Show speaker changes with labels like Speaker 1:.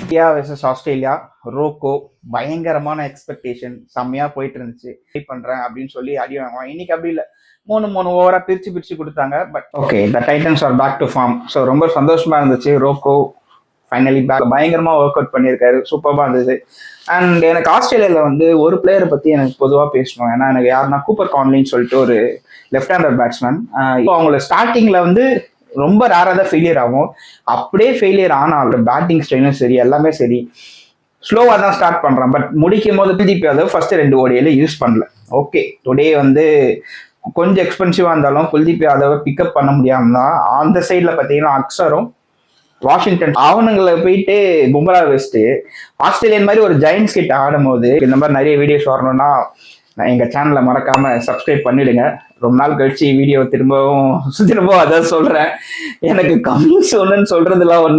Speaker 1: India versus Australia, Rocco பயங்கரமான expectation செம்மையா போயிட்டு இருந்துச்சு. பண்றேன் அப்படின்னு சொல்லி அடி வாங்குவான். இன்னைக்கு அப்படி இல்லை, மூணு ஓவரா பிரிச்சு கொடுத்தாங்க. But okay, the titans are back to form. So ரொம்ப சந்தோஷமா இருந்துச்சு. ரோக்கோ ஃபைனலி பேக் பயங்கரமா ஒர்க் அவுட் பண்ணியிருக்காரு, சூப்பராக இருந்தது. அண்ட் எனக்கு ஆஸ்திரேலியாவில் ஒரு பிளேயரை பற்றி எனக்கு பொதுவாக பேசணும். ஏன்னா எனக்கு யாருன்னா கூப்பர் கான்லின்னு சொல்லிட்டு ஒரு லெஃப்ட் ஹேண்டர் பேட்ஸ்மேன். இப்போ அவங்களோட ஸ்டார்டிங்கில் ரொம்ப ரேராக தான் ஃபெயிலியர் ஆகும். அப்படியே ஃபெயிலியர் ஆனாலும் பேட்டிங் ஸ்டைலும் சரி, எல்லாமே சரி, ஸ்லோவாக தான் ஸ்டார்ட் பண்ணுறான். பட் முடிக்கும் போது குல்தீப் யாதவ் ஃபர்ஸ்ட் 2 ODIல யூஸ் பண்ணல. ஓகே, டுடே கொஞ்சம் எக்ஸ்பென்சிவாக இருந்தாலும் குல்தீப் யாதவை பிக்கப் பண்ண முடியாமல் தான். அந்த சைடில் பார்த்தீங்கன்னா அக்ஸரும் வாஷிங்டன் அவனுங்களை போயிட்டு பும்ரா வச்சுட்டு ஆஸ்திரேலியன் மாதிரி ஒரு ஜெயின்ஸ் கிட்ட ஆடும் போது இந்த மாதிரி நிறைய வீடியோஸ் வரணும்னா எங்கள் சேனலை மறக்காம சப்ஸ்கிரைப் பண்ணிடுங்க. ரொம்ப நாள் கழிச்சு வீடியோ திரும்பவும் அதான் சொல்றேன். எனக்கு கம்மிங் சோன்னு சொல்றதுலாம்